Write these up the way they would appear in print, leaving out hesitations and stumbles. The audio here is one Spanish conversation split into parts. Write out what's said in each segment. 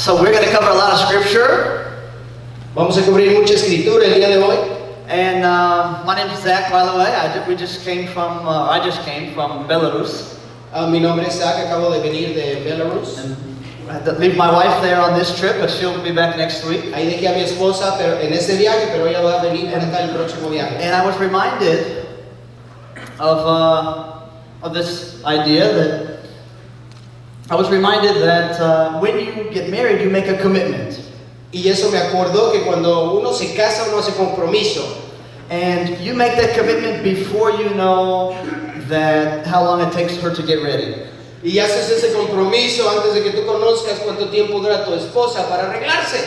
So we're going to cover a lot of scripture. Vamos a cubrir mucha escritura el día de hoy. And my name is Zach, by the way. I just came from Belarus. Mi nombre es Zach, acabo de venir de Belarus. And I had to leave my wife there on this trip, but she'll be back next week. Ahí dejé a mi esposa en este viaje, pero ella va a venir para acá el próximo viaje. And I was reminded of this idea that when you get married, you make a commitment. Y eso me acordó que cuando uno se casa, uno hace compromiso. And you make that commitment before you know how long it takes her to get ready. Y haces ese compromiso antes de que tú conozcas cuánto tiempo dura tu esposa para arreglarse.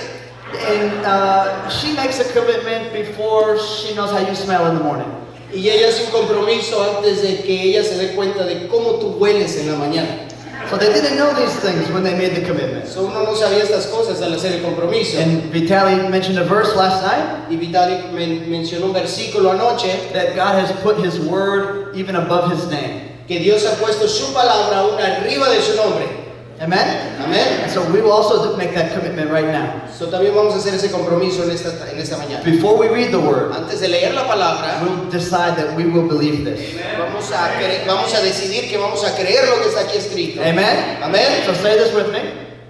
And she makes a commitment before she knows how you smell in the morning. Y ella hace un compromiso antes de que ella se dé cuenta de cómo tú hueles en la mañana. So they didn't know these things when they made the commitment. So uno no sabía estas cosas al hacer el compromiso. And Vitaly mentioned a verse last night. Y Vitalik mencionó un versículo anoche. That God has put His word even above His name. Que Dios ha puesto su palabra aún arriba de su nombre. Amen? Amen. And so we will also make that commitment right now. So también vamos a hacer ese compromiso en esta mañana. Before we read the word, antes de leer la palabra, we'll decide that we will believe this. Vamos a decidir que vamos a creer lo que está aquí escrito. Amen? Amen. So say this with me.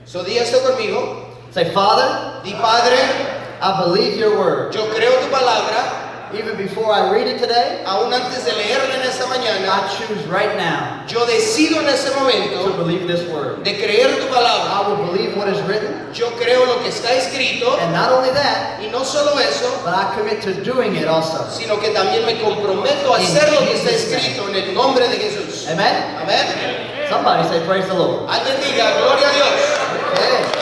So di esto conmigo. Say, Father, di Padre, I believe your word. Yo creo tu palabra. Even before I read it today, aún antes de leerla en esta mañana, I choose right now yo decido en este momento to believe this word. De creer tu palabra. I will believe what is written. Yo creo lo que está escrito. And not only that, y no solo eso, but I commit to doing it also. Sino que también me comprometo a hacer lo que está escrito en el nombre de Jesús. Amen. Amen. Somebody say praise the Lord. Alguien diga gloria a Dios. Okay.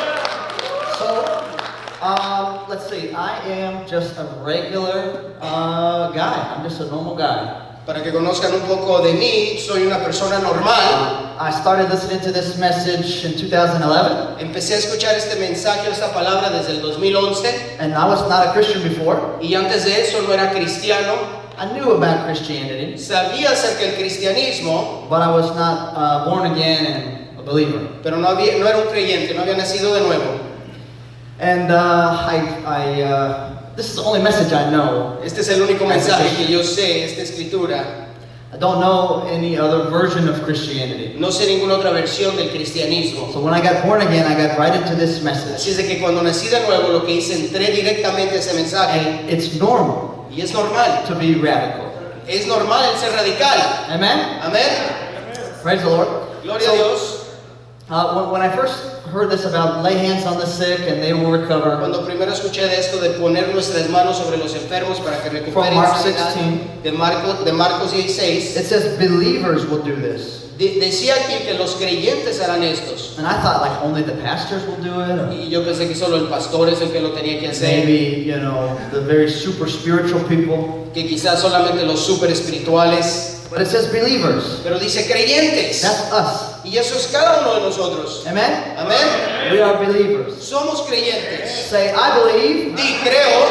Let's see, I am just a regular guy. I'm just a normal guy. Para que conozcan un poco de mí, soy una persona normal. I started listening to this message in 2011. Empecé a escuchar este mensaje, esta palabra desde el 2011. And I was not a Christian before. Y antes de eso no era cristiano. I knew about Christianity. Sabía acerca del cristianismo. But I was not born again and a believer. Pero no era un creyente, no había nacido de nuevo. And this is the only message I know. Este es el único mensaje que yo sé, esta escritura. I don't know any other version of Christianity. No sé ninguna otra versión del cristianismo. So when I got born again, I got right into this message. Así es de que cuando nací de nuevo, lo que hice, entré directamente a ese mensaje. And it's normal. Y es normal. To be radical. Es normal el ser radical. Amen. Amen. Praise the Lord. Gloria a Dios. When I first heard this about lay hands on the sick and they will recover. Cuando primero escuché de esto de poner nuestras manos sobre los enfermos para que recuperen. From Mark 16. De Marcos 16. It says believers will do this. Decía aquí que los creyentes harán estos. And I thought like only the pastors will do it. Or y yo pensé que solo el pastor es el que lo tenía que hacer. Maybe, the very super spiritual people. Que quizás solamente los super espirituales. But it says believers. Pero dice creyentes. That's us. Y eso es cada uno de nosotros. Amen. Amen. We are believers. Somos creyentes. Say I believe. Di creo.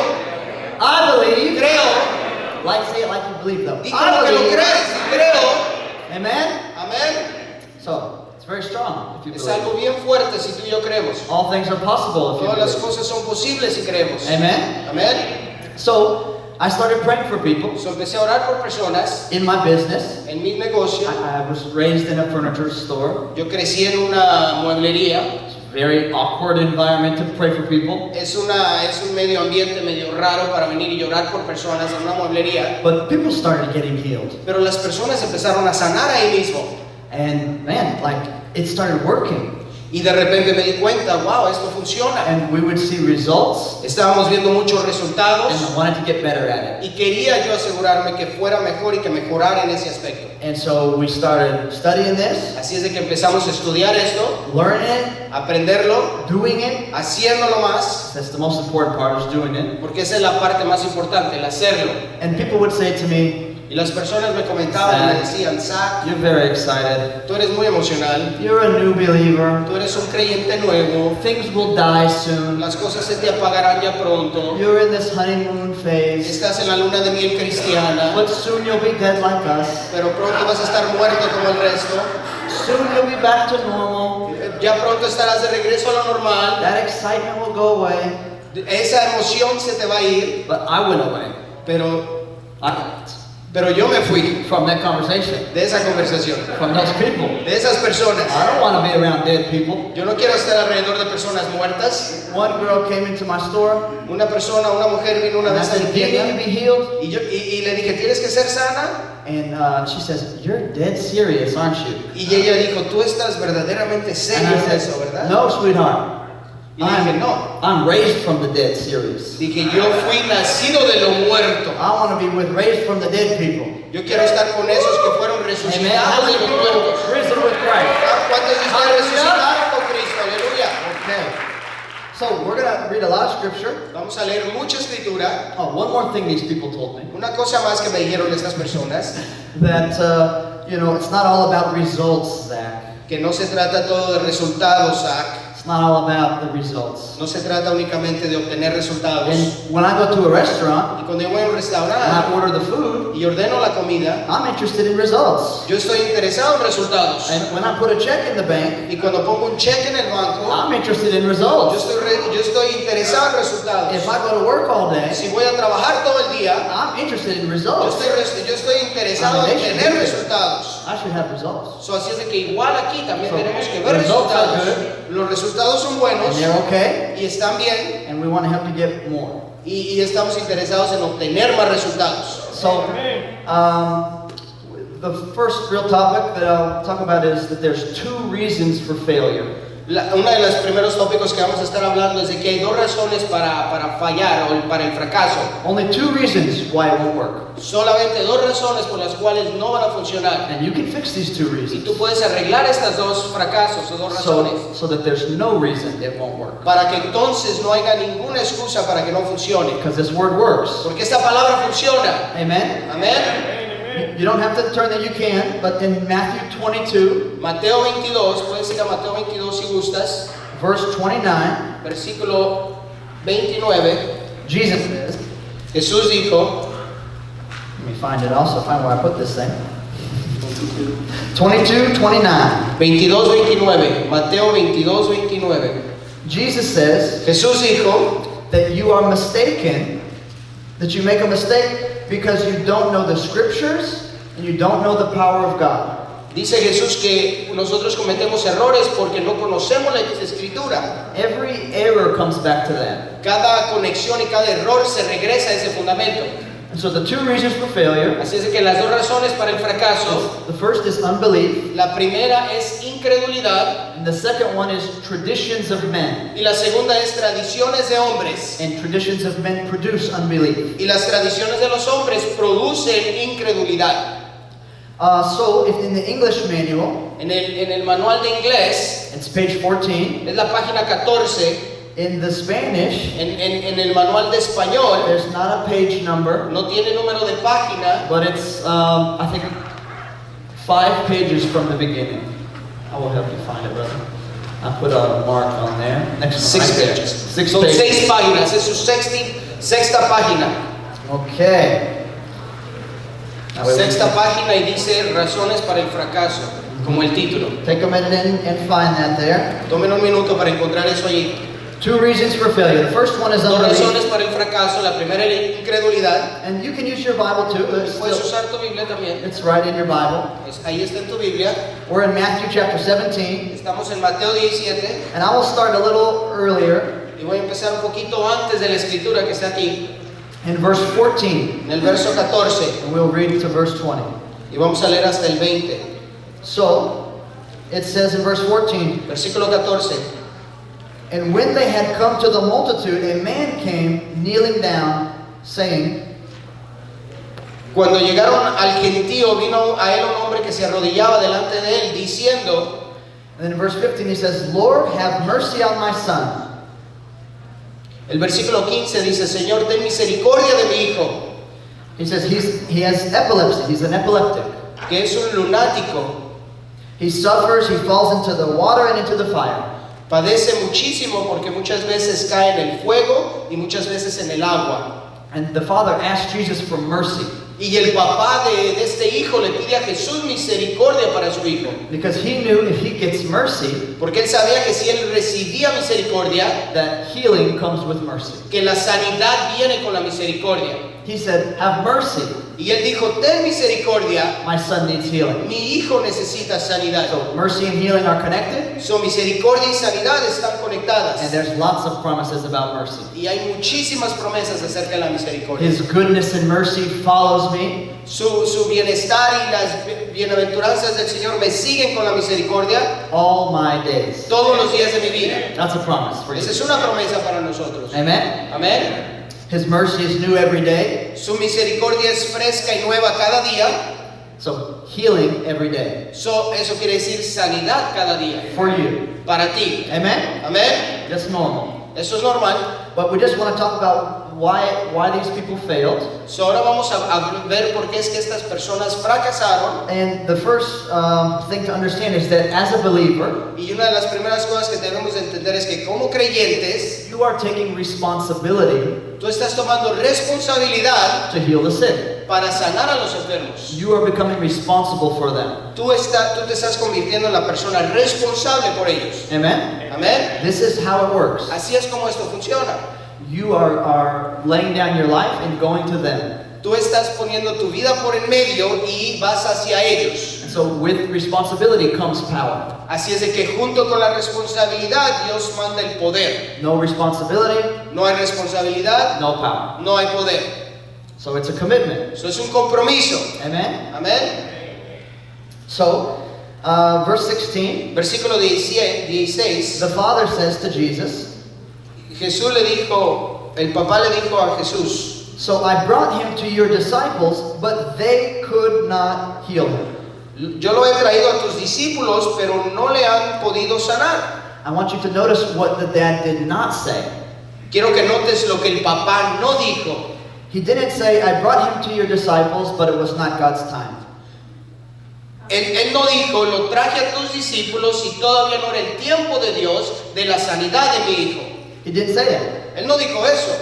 I believe. Creo. Say it like you believe though. Di como que lo crees. Creo. Amen. Amen. So it's very strong if you believe. Es algo bien fuerte si tú y yo creemos. All things are possible if you Todas las believe. cosas son posibles si creemos. Amen. Amen. So I started praying for people. So empecé a orar por personas. In my business. En mi negocio. I was raised in a furniture store. Yo crecí en una mueblería. It's a very awkward environment to pray for people. Es un medio ambiente medio raro para venir y orar por personas en una mueblería. But people started getting healed. Pero las personas empezaron a sanar ahí mismo. And man, it started working. Y de repente me di cuenta, wow, esto funciona. And we would see results. Estábamos viendo muchos resultados. And I wanted to get better at it. Y quería yo asegurarme que fuera mejor y que mejorara en ese aspecto. And so we started studying this. Así es de que empezamos a estudiar esto. Learning it. Aprenderlo. Doing it. Haciéndolo más. That's the most important part, is doing it. Porque esa es la parte más importante, el hacerlo. And people would say to me, y las personas me comentaban y me decían, Zach, you're very excited. Tú eres muy emocional. You're a new believer. Tú eres un creyente nuevo. Things will die soon. Las cosas se te apagarán ya pronto. You're in this honeymoon phase. Estás en la luna de miel cristiana. But soon you'll be dead like us. Pero pronto vas a estar muerto como el resto. Soon you'll be back to normal. Ya pronto estarás de regreso a lo normal. That excitement will go away. Esa emoción se te va a ir. But I went away. Pero yo me fui from that conversation, de esa conversación, from those people. de esas personas. I don't want to be around dead people. Yo no quiero estar alrededor de personas muertas. One girl came into my store Una mujer vino una and I vez a mi said, "Do you need to tienda be healed?" y le dije, ¿tienes que ser sana? And she says, "You're dead serious, aren't you?" Y ella dijo, tú estás verdaderamente And serio I en said, eso, ¿verdad? "No, sweetheart. Y le dije, no. I'm raised from the dead serious. Dije, yo fui nacido de lo muerto. I want to be raised from the dead people." Yo quiero estar con esos que fueron Amen. resucitados How de many los people muertos. risen with Christ? ¿Cuántos de ustedes Hallelujah. resucitaron con Cristo? Aleluya. Okay. So we're gonna read a lot of scripture. Vamos a leer mucha escritura. Oh, one more thing these people told me. Una cosa más que me dijeron estas personas, That it's not all about results, Zach. que no se trata todo de resultados, Zach. It's not all about the results. No se trata únicamente de obtener resultados. And when I go to a restaurant Y cuando yo voy a un and I restaurante order the food, y ordeno la comida, I'm interested in results. yo estoy interesado en resultados. And when I put a check in the bank, Y cuando pongo un cheque en el banco, I'm interested in yo results. estoy interesado en resultados. If I go to work all day, Si voy a trabajar todo el día, I'm interested in yo results. estoy interesado en tener resultados. I should have results. So, así es de que igual aquí también So, tenemos que ver results are resultados. good. Los resultados son buenos And they're okay, y están bien and we want to help you get more. y estamos interesados en obtener más resultados. So, the first real topic that I'll talk about is that there's two reasons for failure. Uno de los primeros tópicos que vamos a estar hablando es de que hay dos razones para fallar o para el fracaso. Only two reasons why it won't work. Solamente dos razones por las cuales no van a funcionar. And you can fix these two Y reasons tú puedes arreglar estas dos fracasos o dos razones so that there's no reason it won't work. para que entonces no haya ninguna excusa para que no funcione. Because this word works. Porque esta palabra funciona. Amen? Amén. You don't have to turn there, you can, but in Matthew 22, Mateo 22, puedes ir a Mateo 22 si gustas, verse 29, versículo 29, Jesus says, Jesús dijo, let me find it also, find where I put this thing. 22, 29. 22, 29, Mateo 22, 29. Jesus says Jesús dijo that you are mistaken, that you make a mistake because you don't know the scriptures and you don't know the power of God. Dice Jesús que nosotros cometemos errores porque no conocemos la escritura. Every error comes back to that. Cada conexión y cada error se regresa a ese fundamento. And so the two reasons for failure, Así es de que las dos razones para el fracaso, the first is unbelief, la primera es incredulidad and the second one is traditions of men. y la segunda es tradiciones de hombres. And traditions of men produce unbelief. Y las tradiciones de los hombres producen incredulidad. So if in the English manual, En el manual de inglés, it's page 14. es la página 14, In the Spanish, en el manual de español, there's not a page number, no tiene número de página, but it's, I think, 5 pages from the beginning. I will help you find it, brother. I put a mark on there. Next one, 6 right there. pages. 6 Son pages. 6 páginas, es su sexta página. Okay. Now, wait, Sexta página y dice razones para el fracaso, como el título. take a minute and find that there. Tomen un minuto para encontrar eso allí. 2 reasons for failure. The first one is Dos razones unbelief. para el fracaso. La primera es la incredulidad. And you can use your Bible too. Puedes usar tu Biblia también. It's right in your Bible. Ahí está en tu Biblia. We're in Matthew chapter 17. Estamos en Mateo 17 And I will start a little earlier y voy a empezar un poquito antes de la escritura que está aquí, in verse 14. en el verso 14, And we'll read to verse 20. y vamos a leer hasta el 20. So, it says in verse 14, Versículo 14. And when they had come to the multitude, a man came kneeling down, saying, Cuando llegaron al gentío, vino a él un hombre que se arrodillaba delante de él, diciendo, and then in verse 15 he says, Lord, have mercy on my son. el versículo 15 dice, Señor, ten misericordia de mi hijo, He says he has epilepsy, he's an epileptic. que es un lunático, He suffers, he falls into the water and into the fire. padece muchísimo porque muchas veces cae en el fuego y muchas veces en el agua. And the father asked Jesus for mercy. Y el papá de este hijo le pide a Jesús misericordia para su hijo. Because he knew if he gets mercy, Porque él sabía que si él recibía misericordia, that healing comes with mercy. que la sanidad viene con la misericordia. He said, have mercy. Y él dijo, ten misericordia, My son needs healing. mi hijo necesita sanidad. So mercy and healing are connected, Su misericordia y sanidad están and conectadas. there's lots of promises about mercy. Y hay muchísimas promesas acerca de la misericordia. His goodness and mercy follows me Su bienestar y las bienaventuranzas del Señor me siguen con la misericordia all my days. todos los días de mi vida. That's a promise for Esa you. es una promesa para nosotros. Amen? Amén. His mercy is new every day, Su misericordia es fresca y nueva cada día. so healing every day Eso quiere decir sanidad cada día for you. para ti. Amen? Amén. That's normal. Eso es normal. But we just want to talk about why these people failed. So, ahora vamos a ver por qué es que estas personas fracasaron. And the first thing to understand is that as a believer, Y una de las primeras cosas que debemos de entender es que como creyentes, you are taking responsibility tú estás tomando responsabilidad to heal the sick. para sanar a los enfermos. You are becoming responsible for them. Tú te estás convirtiendo en la persona responsable por ellos. Amen? Amén. This is how it works. Así es como esto funciona. You are laying down your life and going to them. Tú estás poniendo tu vida por en medio y vas hacia ellos. And so with responsibility comes power. Así es de que junto con la responsabilidad Dios manda el poder. No responsibility, No hay responsabilidad, no power. no hay poder. So it's a commitment. Eso es un compromiso. Amen? Amén. So, verse 16, Versículo 16. the Father says to Jesus, Jesús le dijo, el papá le dijo a Jesús, so I brought him to your disciples, but they could not heal him. yo lo he traído a tus discípulos, pero no le han podido sanar. I want you to notice what the dad did not say. Quiero que notes lo que el papá no dijo. He didn't say, I brought him to your disciples, but it was not God's time. Él no dijo, lo traje a tus discípulos y todavía no era el tiempo de Dios de la sanidad de mi hijo. He didn't say that. Él no dijo eso.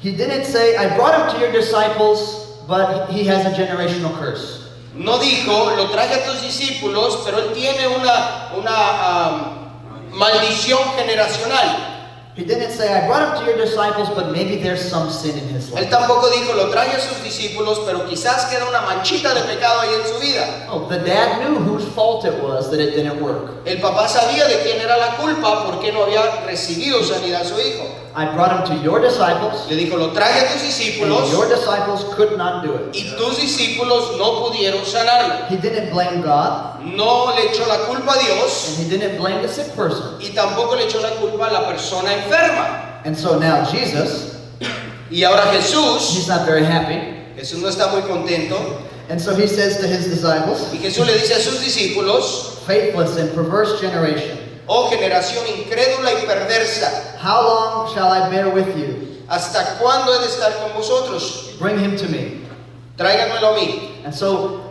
He didn't say, I brought him to your disciples, but he has a generational curse. No dijo, lo traje a tus discípulos, pero él tiene una maldición generacional. He didn't say, I brought him to your disciples, but maybe there's some sin in his Él life. tampoco dijo, lo traje a sus discípulos, pero quizás queda una manchita de pecado ahí en su vida. Oh, the dad knew whose fault it was that it didn't work. El papá sabía de quién era la culpa porque no había recibido sanidad a su hijo. I brought him to your disciples, Le dijo, lo traje a tus and discípulos your disciples could not do it. y tus discípulos no pudieron sanarlo. He didn't blame God, No le echó la culpa a Dios and he didn't blame the sick person. y tampoco le echó la culpa a la persona enferma. And so now Jesus, Y ahora Jesús he's not very happy. no está muy contento. And so he says to his disciples, Y Jesús le dice a sus discípulos, faithless and perverse generation, oh generación incrédula y perversa, how long shall I bear with you? ¿hasta cuándo he de estar con vosotros? Bring him to me. Tráiganmelo a mí. And so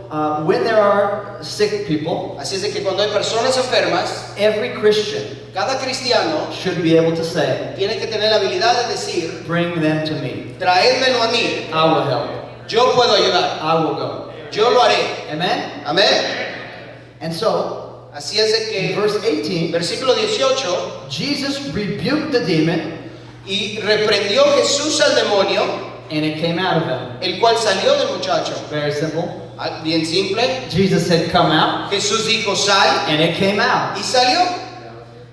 when there are sick people, Así es de que cuando hay personas enfermas, every Christian cada cristiano should be able to say, tiene que tener la habilidad de decir, bring them to me. traédmelo a mí, I will help. yo puedo ayudar, I will go. yo lo haré. Amen? Amén. And so, Así es de in que, verse 18, versículo 18, Jesus rebuked the demon, y reprendió Jesús al demonio, and it came out of him. el cual salió del muchacho. Very simple. Bien simple. Jesus said, come out, Jesús dijo, sal, and it came out. y salió.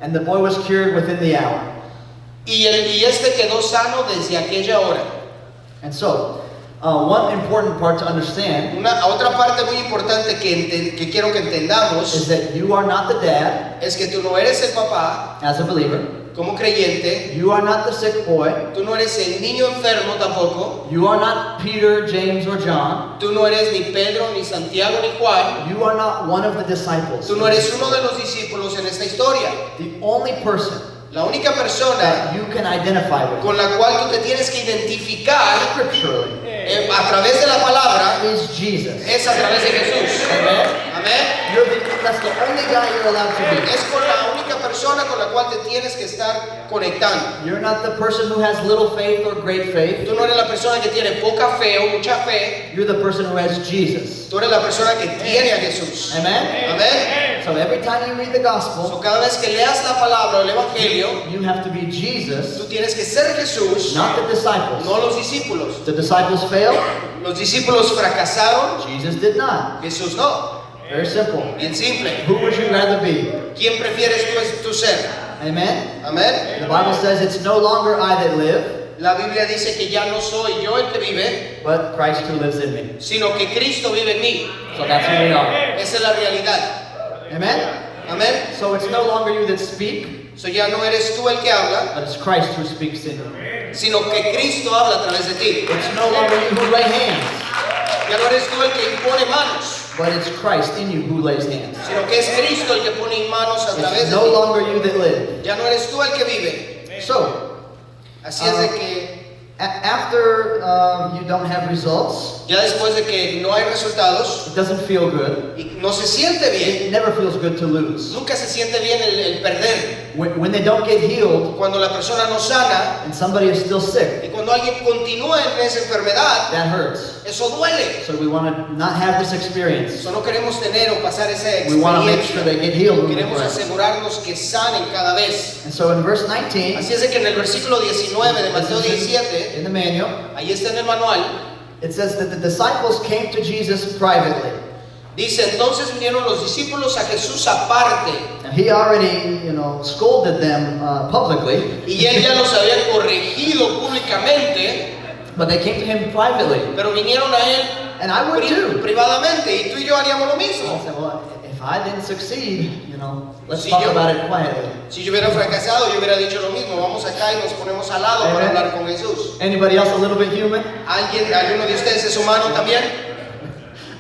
And the boy was cured within the hour. Y este quedó sano desde aquella hora. And so, one important part to understand Otra parte muy importante que quiero que is entendamos that you are not the dad es que tú no eres el papá as a believer. como creyente, You are not the sick boy. tú no eres el niño enfermo tampoco, You are not Peter, James, or John. tú no eres ni Pedro, ni Santiago, ni Juan, You are not one of the disciples. tú no eres uno de los discípulos en esta historia. The only person La única persona that you can identify with con la cual tú te tienes que identificar scripturally a través de la palabra is Jesus. es a través de Jesús. Amen? Amén. That's the only guy you're allowed to be. Es con la única persona con la cual te tienes que estar conectando. You're not the person who has little faith or great faith. Tú no eres la persona que tiene poca fe o mucha fe. You're the person who has Jesus. Tú eres la persona que tiene a Jesús. Amen? Amén. So every time you read the So, gospel, cada vez que leas la palabra o el evangelio, you have to be tú Jesus, tienes que ser Jesús, not the disciples. no los discípulos. The disciples failed. Los discípulos fracasaron, Jesus did not. Jesús no. Very simple. Bien simple. Who would you rather be? ¿Quién prefieres tú ser? Amen? Amén. The Bible says it's no longer I that live, La Biblia dice que ya no soy yo el que vive, but Christ who lives in me. sino que Cristo vive en mí. So that's who we are. Esa es la realidad. Amen? Amén. So it's no longer you that speak, So ya no eres tú el que habla, but it's Christ who speaks in you. sino que Cristo habla a través de ti. It's no longer you who lay hands, Ya no eres tú el que impone manos, but it's Christ in you who lays hands. sino que es Cristo el que pone manos a través It's de no ti. longer you that live. Ya no eres tú el que vive. So, Así es de que after you don't have results, ya después de que no hay resultados it doesn't feel good. y no se siente bien, It never feels good to lose. nunca se siente bien el perder. When they don't get healed Cuando la persona no sana and somebody is still sick, y cuando alguien continúa en esa enfermedad, that hurts. eso duele. So we want to not have this experience. Eso no queremos tener o pasar esa We want to make experiencia. sure they get healed when we Queremos pray. asegurarnos que sanen cada vez. And so in verse 19, Así es de que en el versículo 19 de this Mateo is 17, in the manual, ahí está en el manual, it says that the disciples came to Jesus privately. dice, entonces vinieron los discípulos a Jesús aparte, Now, he already, scolded them publicly, y él ya los había corregido públicamente, but they came to him privately. pero vinieron a él And I would too. privadamente, y tú y yo haríamos lo I mismo. said, well, if I didn't succeed, let's Si talk yo- about it quietly. Si yo hubiera fracasado, yo hubiera dicho lo mismo, vamos acá y nos ponemos al lado para Amen. hablar con Jesús. Anybody else a little bit human? ¿Alguno de ustedes es humano también?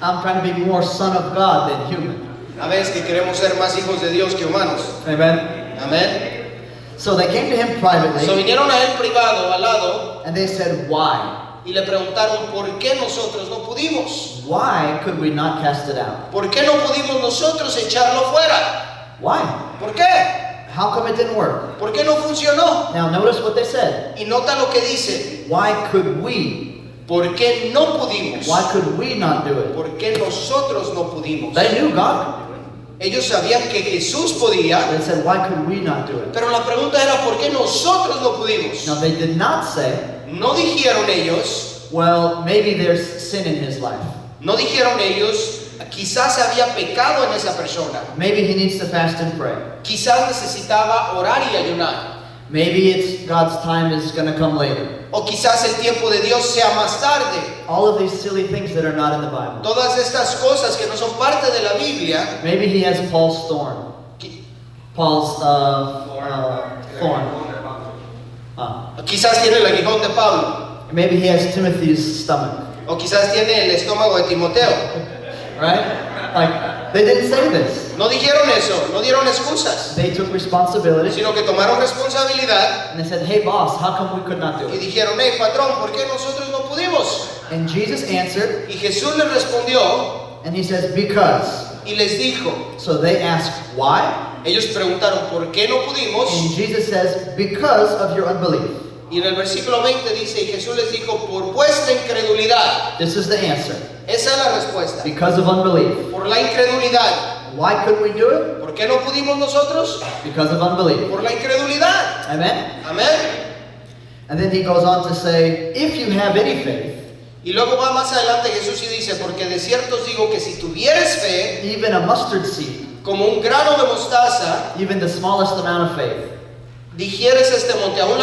I'm trying to be more son of God than human. A veces que queremos ser más hijos de Dios que humanos. Amen. Amén. So they came to him So privately, vinieron a él privado, al lado, and they said, why? y le preguntaron por qué nosotros no pudimos. Why could we not cast it out? ¿Por qué no pudimos nosotros echarlo fuera? Why? ¿Por qué? How come it didn't work? ¿Por qué no funcionó? Now notice what they said. Y nota lo que dice. Why could we? ¿Por qué no pudimos? Why could we not do it? ¿Por qué nosotros no pudimos? They knew God. Ellos sabían que Jesús podía, They said, why could we not do it? pero la pregunta era ¿por qué nosotros no pudimos? Now they did not say, No dijeron ellos, well, maybe there's sin in his life. no dijeron ellos, quizás había pecado en esa persona, Maybe he needs to fast and pray. quizás necesitaba orar y ayunar, Maybe it's God's time is going to come later. o quizás el tiempo de Dios sea más tarde. All of these silly things that are not in the Bible. Todas estas cosas que no son parte de la Biblia, Maybe he has Paul's thorn. Paul's thorn. quizás tiene el aguijón de Pablo, Maybe he has Timothy's stomach. o quizás tiene el estómago de Timoteo. Right? Like, they didn't say this. No dijeron eso, no dieron excusas, They took responsibility sino que tomaron responsabilidad and they said, hey boss, how come we could not do y it? dijeron, hey patrón, ¿por qué nosotros no pudimos? And Jesus answered, Y Jesús les respondió and he says, because. y les dijo, So they asked, why? ellos preguntaron, ¿por qué no pudimos? And Jesus says, because of your unbelief. Y en el versículo 20 dice, y Jesús les dijo, por vuestra incredulidad. This is the answer. Esa es la respuesta. Because of unbelief. Por la incredulidad. Why couldn't we do it? ¿Por qué no pudimos nosotros? Because of unbelief. Por la incredulidad. Amen? Amén. And then he goes on to say, if you have any faith, Y luego va más adelante Jesús y dice, porque de cierto os digo que si tuvieres fe, even a mustard seed, como un grano de mostaza, even the smallest amount of faith, digieres este monte, aún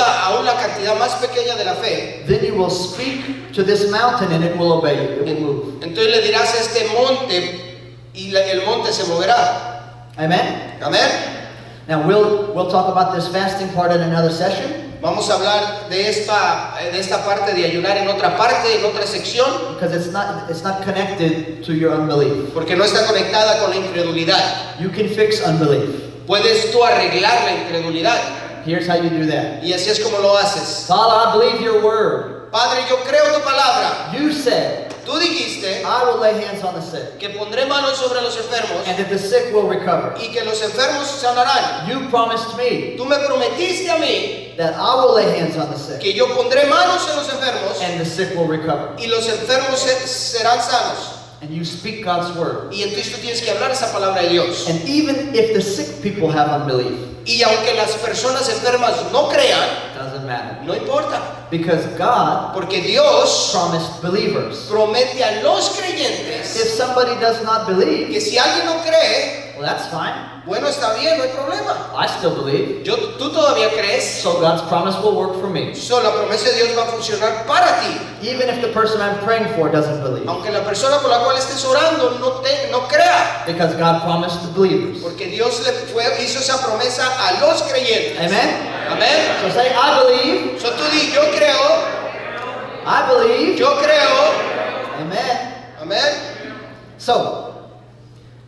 la cantidad más pequeña de la fe, then you will speak to this mountain and it will obey you. It will move. entonces le dirás a este monte y el monte se moverá. Amen? Amén. Now we'll talk about this fasting part in another session Vamos a hablar de esta parte de ayunar en otra parte, en otra sección, because it's not connected to your unbelief. porque no está conectada con la incredulidad. You can fix unbelief. Puedes tú arreglar la incredulidad, Here's how you do that. y así es como lo haces. Father, I believe your word. Padre, yo creo tu palabra. You said, Tú dijiste I will lay hands on the sick, que pondré manos sobre los enfermos and that the sick will recover. y que los enfermos sanarán. You promised me Tú me prometiste a mí that I will lay hands on the sick, que yo pondré manos en los enfermos and the sick will recover. y los enfermos serán sanos. And you speak God's word. Y entonces tú tienes que hablar esa palabra de Dios. And even if the sick people have unbelief, Y aunque las personas enfermas no crean, doesn't matter. no importa. Because God Porque Dios promised believers. promete a los If creyentes somebody does not believe, que si alguien no cree, well, that's fine. bueno, está bien, no hay problema. I still believe. Tú todavía crees, So God's promise will work for me. la promesa de Dios va a funcionar para ti. Even if the person I'm praying for doesn't believe. Aunque la persona por la cual estés orando no crea. Because God promised the believers. Porque Dios hizo esa promesa a los creyentes. Amen? Amén. So say, I believe. So tú di, yo creo, I believe. yo creo. Amen. Amén. So,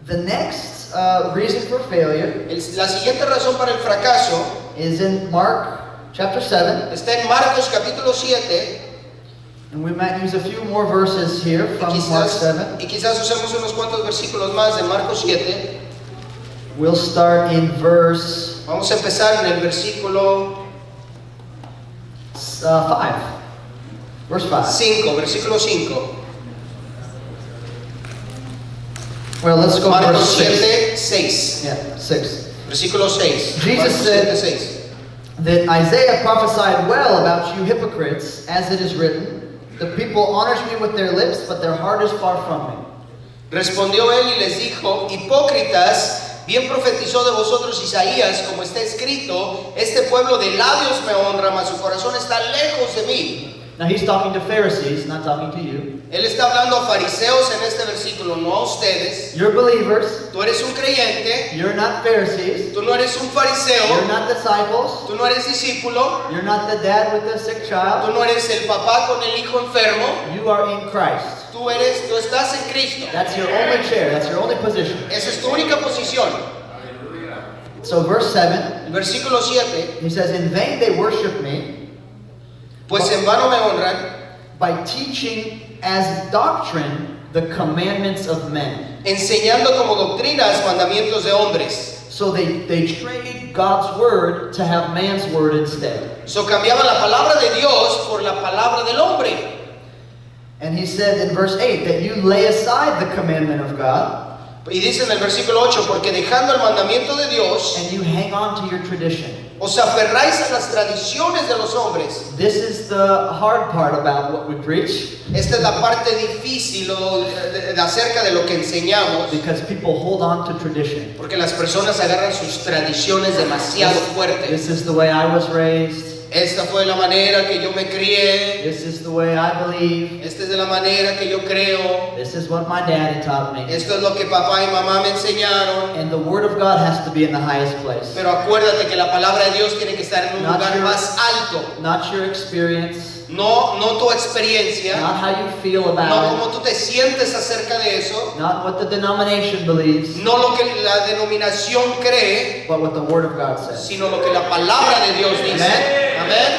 the next reason for failure La siguiente razón para el fracaso is in Mark chapter 7. está en Marcos capítulo 7. And we might use a few more verses here from Mark 7. Y quizás usemos unos cuantos versículos más de Marcos 7. We'll start in verse Vamos a empezar en el versículo 5. Verse 5. 5, versículo 5. Well, let's go Marcos verse 6. 7, 6. Yeah, 6. Versículo 6. Jesus Marcos said- 7, 6. That Isaiah prophesied well about you hypocrites, as it is written, the people honors me with their lips, but their heart is far from me. Respondió él y les dijo, hipócritas, bien profetizó de vosotros Isaías, como está escrito, este pueblo de labios me honra, mas su corazón está lejos de mí. Now he's talking to Pharisees, not talking to you. Él está hablando a fariseos en este versículo, no a ustedes. You're believers. Tú eres un creyente, You're not Pharisees. tú no eres un You're fariseo, not disciples. tú no eres discípulo, You're not the dad with the sick tú child. no eres el papá con el hijo enfermo, You are in Christ. tú estás en Cristo. That's your only chair. That's your only position. Esa es tu única posición. So verse 7, El versículo 7, he says, in vain they worship me pues en vano me honran, by teaching as doctrine the commandments of men. enseñando como doctrinas mandamientos de hombres. So they trade God's word to have man's word instead. So cambiaban la palabra de Dios por la palabra del hombre. And he said in verse 8 that you lay aside the commandment of God Y dice en el versículo 8, porque dejando el mandamiento de Dios, and you hang on to your tradition. os aferráis a las tradiciones de los hombres. This is the hard part about what we preach, Esta es la parte difícil acerca de lo que enseñamos, because people hold on to tradition. porque las personas agarran sus tradiciones demasiado fuertes. This is the way I was raised. Esta fue la manera que yo me crié, This is the way I believe. esta es de la manera que yo creo, This is what my daddy taught me. esto es lo que papá y mamá me enseñaron. And the word of God has to be in the highest place. Pero acuérdate que la palabra de Dios tiene que estar en un Not lugar your- más alto, Not your experience, no tu experiencia, not how you feel no about como tú te sientes acerca de eso, it, not what the denomination believes, no lo que la denominación cree, but what the word of God says. sino lo que la palabra de Dios dice. Amén.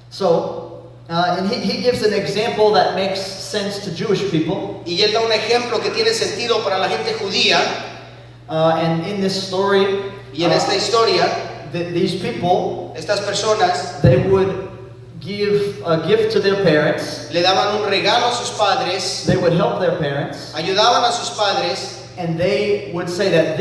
So, and he gives an example that makes sense to Jewish people. Y él da un ejemplo que tiene sentido para la gente judía. And in this story, Y en esta historia, these people, estas personas they would give a gift to their parents. le daban un regalo a sus padres, They would help their parents, ayudaban a sus padres, and they would say that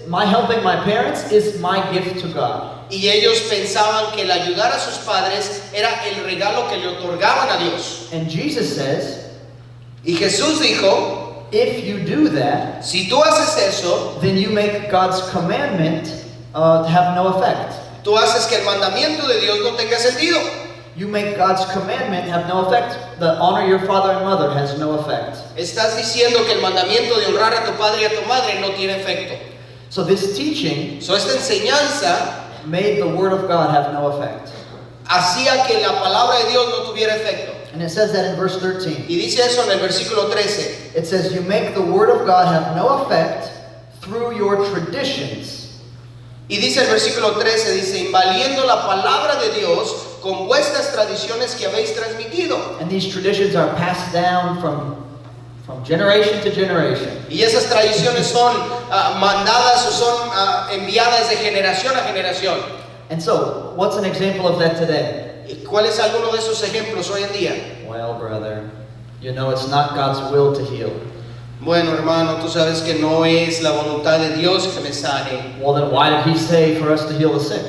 my helping my parents is my gift to God. y ellos pensaban que el ayudar a sus padres era el regalo que le otorgaban a Dios. And Jesus says, Y Jesús dijo, if you do that, si tú haces eso, then you make God's commandment have no effect. tú haces que el mandamiento de Dios no tenga sentido. You make God's commandment have no effect. The honor your father and mother has no effect. Estás diciendo que el mandamiento de honrar a tu padre y a tu madre no tiene efecto. So this teaching So, esta enseñanza made the word of God have no effect. hacía que la palabra de Dios no tuviera efecto. And it says that in verse 13. Y dice eso en el versículo 13. It says, you make the word of God have no effect through your traditions. Y dice el versículo 13, dice, invaliendo la palabra de Dios con vuestras tradiciones que habéis transmitido. And these traditions are passed down from generation to generation. Y esas tradiciones son mandadas o son enviadas de generación a generación. And so, what's an example of that today? ¿Y cuál es alguno de esos ejemplos hoy en día? Well, brother, you know it's not God's will to heal. Bueno, hermano, tú sabes que no es la voluntad de Dios que me sane. Well, then why did he say for us to heal the sick?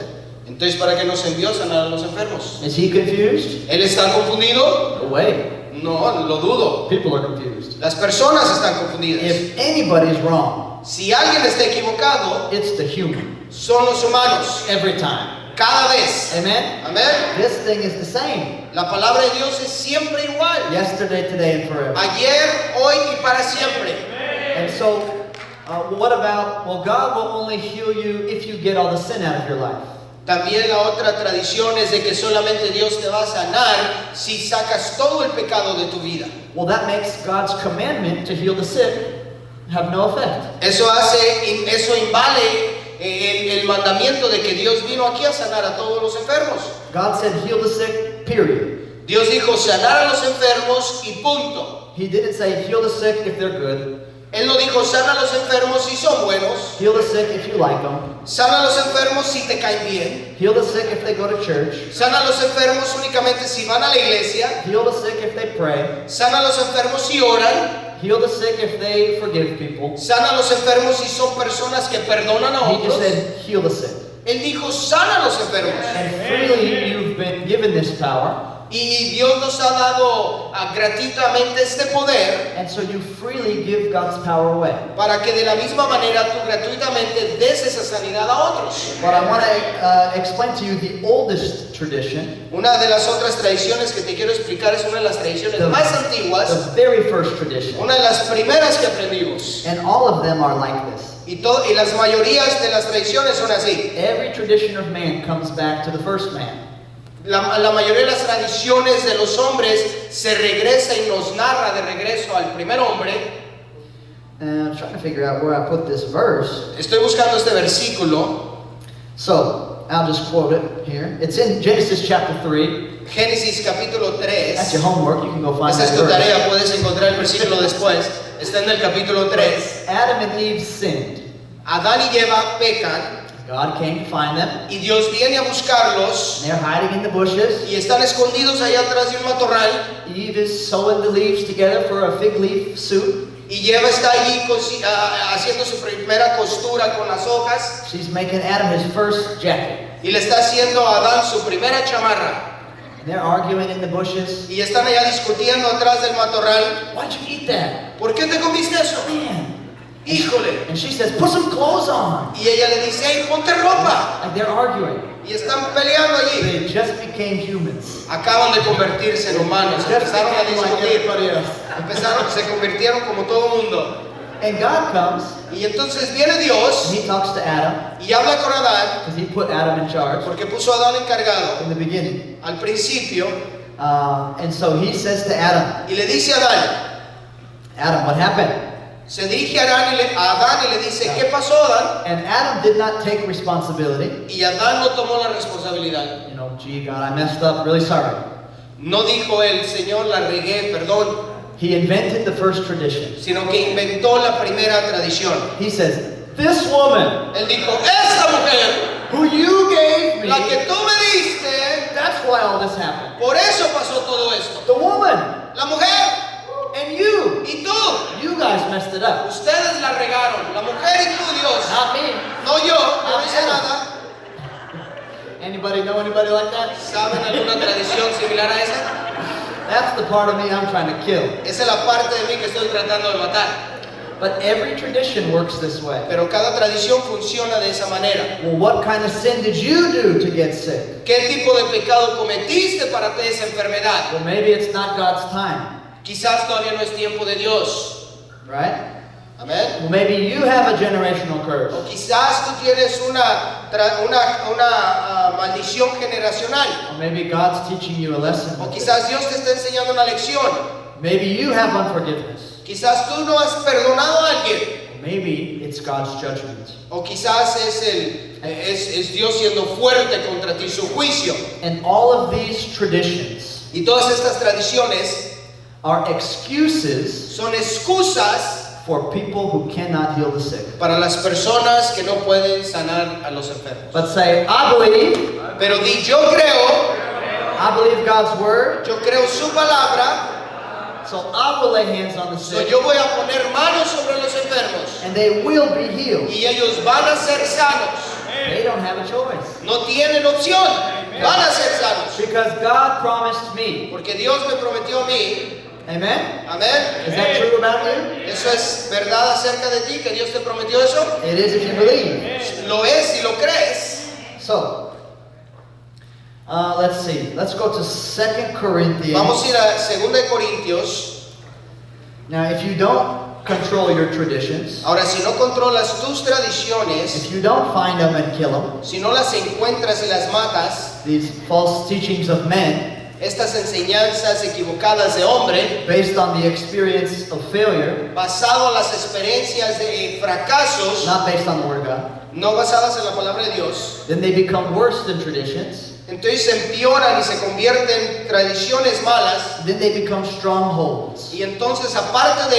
Entonces, ¿para qué nos envió a sanar a los enfermos? Is he confused? ¿Él está confundido? No way. No, lo dudo. People are confused. Las personas están confundidas. If anybody's wrong, Si alguien está equivocado, it's the human. son los humanos. Every time. Cada vez. Amen? Amén. This thing is the same. La palabra de Dios es siempre igual. Yesterday, today, and forever. Ayer, hoy y para siempre. And so, what about, well, God will only heal you if you get all the sin out of your life. También la otra tradición es de que solamente Dios te va a sanar si sacas todo el pecado de tu vida. Well, that makes God's commandment to heal the sick have no effect. Eso invale el mandamiento de que Dios vino aquí a sanar a todos los enfermos. God said heal the sick, period. Dios dijo sanar a los enfermos y punto. He didn't say heal the sick if they're good. Él no dijo sana a los enfermos si son buenos, Heal the sick if you like them. sana a los enfermos si te caen bien, Heal the sick if they go to church. sana a los enfermos únicamente si van a la iglesia, Heal the sick if they pray. sana a los enfermos si oran, Heal the sick if they forgive people. sana a los enfermos si son personas que perdonan a He just otros. said heal the sick. Él dijo sana a los enfermos. And freely you've been given this power. Y Dios nos ha dado gratuitamente este poder And so you freely give God's power away. para que de la misma manera tú gratuitamente des esa sanidad a otros. But I want to explain to you the oldest tradition, Una de las otras tradiciones que te quiero explicar es una de las tradiciones más antiguas, the very first tradition. una de las primeras que aprendimos. And all of them are like this. Y las mayorías de las tradiciones son así. Every tradition of man comes back to the first man. La mayoría de las tradiciones de los hombres se regresa y nos narra de regreso al primer hombre. And I'm trying to figure out where I put this verse. Estoy buscando este versículo. So, I'll just quote it here. It's in Genesis chapter 3. Génesis capítulo 3. That's your homework. You can go find Esa es that tu verse. tarea, puedes encontrar el versículo después. Está en el capítulo 3. Adam and Eve sinned. Adán y Eva pecan God came to find them. y Dios viene a buscarlos They're hiding in the bushes. y están escondidos allá atrás de un matorral Eve is sewing the leaves together for a fig leaf suit. y Eva está allí haciendo su primera costura con las hojas She's making Adam his first jacket. y le está haciendo a Adán su primera chamarra And they're arguing in the bushes. y están allá discutiendo atrás del matorral. Why'd you eat that? ¿Por qué te comiste eso? Man. Híjole. And she says, put some clothes on. Y ella le dice, hey, ponte ropa. Like they're arguing. Y están peleando allí. They just became humans. Acaban de convertirse en humanos. Just Empezaron a became like discutir. everybody else. Se convirtieron como todo mundo. And God comes, Y entonces viene Dios and he talks to Adam, y habla con Adán, because he put Adam in charge porque puso a Adán encargado in the beginning. al principio, And so he says to Adam, y le dice a Adán, Adam, what happened? se dirige a Adán y le dice, ¿qué pasó, Adán? And Adam did not take responsibility. Y Adán no tomó la responsabilidad. You know, gee, God, I messed up, really sorry. No dijo el Señor, la regué, perdón, He invented the first tradition. sino que inventó la primera tradición. He says, this woman, Él dijo, esta mujer, who you gave me, la que tú me diste, that's why all this happened. por eso pasó todo esto. The woman, La mujer and you, y tú, you guys messed it up. ustedes la regaron. La mujer y tú, Dios. Not me. No yo, no hice nada. Anybody know anybody like that? ¿Saben alguna tradición similar a esa? That's the part of me I'm trying to kill. Esa es la parte de mí que estoy tratando de matar. But every tradition works this way. Pero cada tradición funciona de esa manera. Well, what kind of sin did you do to get sick? ¿Qué tipo de pecado cometiste para tener esa enfermedad? Well, maybe it's not God's time, Quizás todavía no es tiempo de Dios. right? Amén. Well, maybe you have a generational curse. O quizás tú tienes una maldición generacional. Or maybe God's teaching you a lesson. O quizás Dios te está enseñando una lección. Maybe you have unforgiveness. Quizás tú no has perdonado a alguien. maybe it's God's judgment. O quizás es Dios siendo fuerte contra ti, su juicio. And all of these traditions Y todas estas tradiciones are excuses son excusas for people who cannot heal the sick. para las personas que no pueden sanar a los enfermos. But say, I believe Pero di, yo creo God's word, su palabra, so I will lay hands on the so sick, yo voy a poner manos sobre los enfermos and they will be healed. y ellos van a ser sanos. They don't have a choice. No tienen opción, van a ser sanos. Because God promised me. Porque Dios me prometió a mí. Amen? Amén. Is that true about you? ¿Eso es verdad acerca de ti, que Dios te prometió eso? It is if you believe. Lo es si lo crees. So, let's see. Let's go to 2 Corinthians. Vamos a ir a 2 de Corintios. Now, if you don't control your traditions, Ahora, si no controlas tus tradiciones, if you don't find them and kill them, si no las encuentras y las matas, these false teachings of men, estas enseñanzas equivocadas de hombre, based on the experience of failure, basado en las experiencias de fracasos, not based on the Word of God, no basadas en la palabra de Dios, then they become worse than traditions. entonces se empeoran y se convierten en tradiciones malas. Then they become strongholds. Y entonces, aparte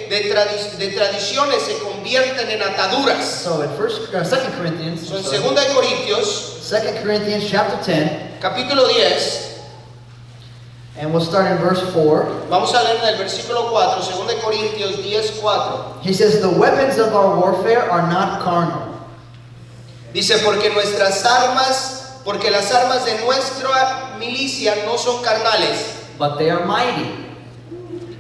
de tradiciones, se convierten en ataduras. So in 2 Corinthians, So, en 2 de Corintios, 2 Corinthians chapter 10, capítulo 10, and we'll start in verse 4. vamos a leer en el versículo 4, 2 de Corintios 10, 4. He says, the weapons of our warfare are not carnal. Dice, porque las armas de nuestra milicia no son carnales, But they are mighty.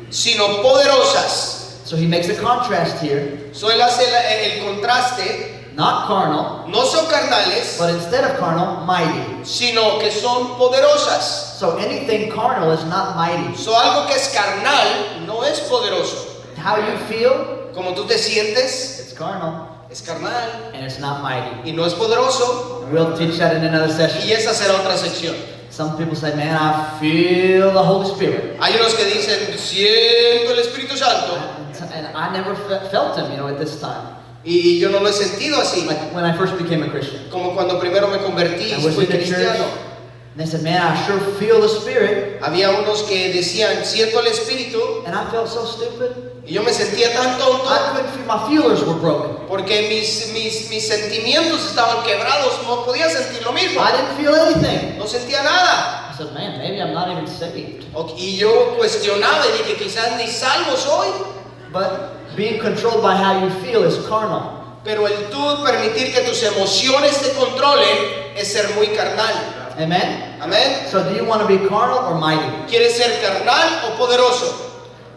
sino poderosas. So he makes a contrast here. So, él hace el contraste, Not carnal, no son carnales, but instead of carnal, mighty. sino que son poderosas. So anything carnal is not mighty. So, algo que es carnal no es poderoso. How you feel, Como tú te sientes, it's carnal, es carnal and it's not mighty. y no es poderoso. And we'll teach that in another session. Y esa será otra sección. Some people say, man, I feel the Holy Spirit. Hay unos que dicen, siento el Espíritu Santo, And I never felt him, at this time. y yo no lo he sentido así, Like when I first became a Christian. como cuando primero me convertí I y was fui in the church, cristiano. and they said, man, I sure feel the Spirit. Había unos que decían, siento el Espíritu, And I felt so stupid. y yo me sentía tan tonto, I couldn't feel, my feelers were broken. porque mis sentimientos estaban quebrados, no podía sentir lo mismo, I didn't feel anything. no sentía nada. I said, man, maybe I'm not even saved. Y yo cuestionaba y dije, quizás ni salvo soy. But being controlled by how you feel is carnal. Pero el tú permitir que tus emociones te controlen es ser muy carnal. Amen? Amén. So do you want to be carnal or mighty? ¿Quieres ser carnal o poderoso?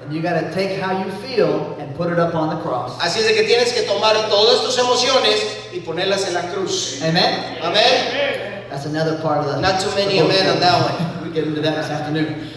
And you got to take how you feel and put it up on the cross. Así es de que tienes que tomar todas tus emociones y ponerlas en la cruz. Amen? Amén. That's another part of the... Not too many amen on that one. We get into that this afternoon.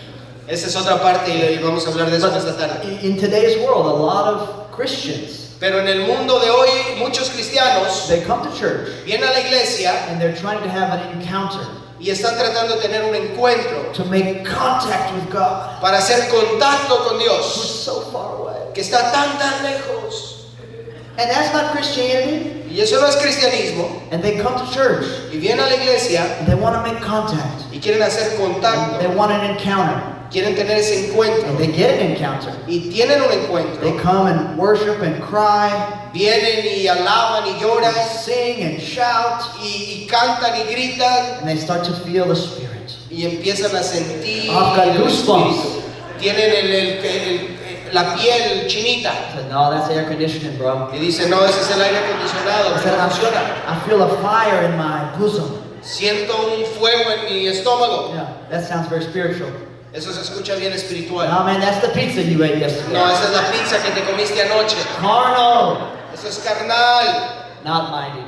Esa es otra parte y vamos a hablar de eso esta tarde. In today's world, a lot of Christians, Pero en el mundo de hoy, muchos cristianos they come to church vienen a la iglesia and they're trying to have an encounter y están tratando de tener un encuentro to make contact with God, para hacer contacto con who's Dios, so far away. que está tan lejos. And that's not Christianity. Y eso no es cristianismo. And they come to church Y vienen a la iglesia and they want to make contact. y quieren hacer And contacto, they want an encounter. quieren tener ese encuentro And they get an encounter. y tienen un They encuentro. come and worship and cry, Vienen y alaban y lloran sing and shout, y cantan y gritan and they start to feel the Spirit. y empiezan a sentir I've got el goosebumps. Espíritu. Tienen la piel chinita I said, no, that's air conditioning, bro. y dicen, no, ese es el aire acondicionado, I que said, no funciona. I feel a fire in my bosom. Siento un fuego en mi estómago. Yeah, that sounds very spiritual. Eso se escucha bien espiritual. No, man, that's the pizza you ate yesterday. No, esa es la pizza que te comiste anoche. Carnal, Eso es carnal, not mighty.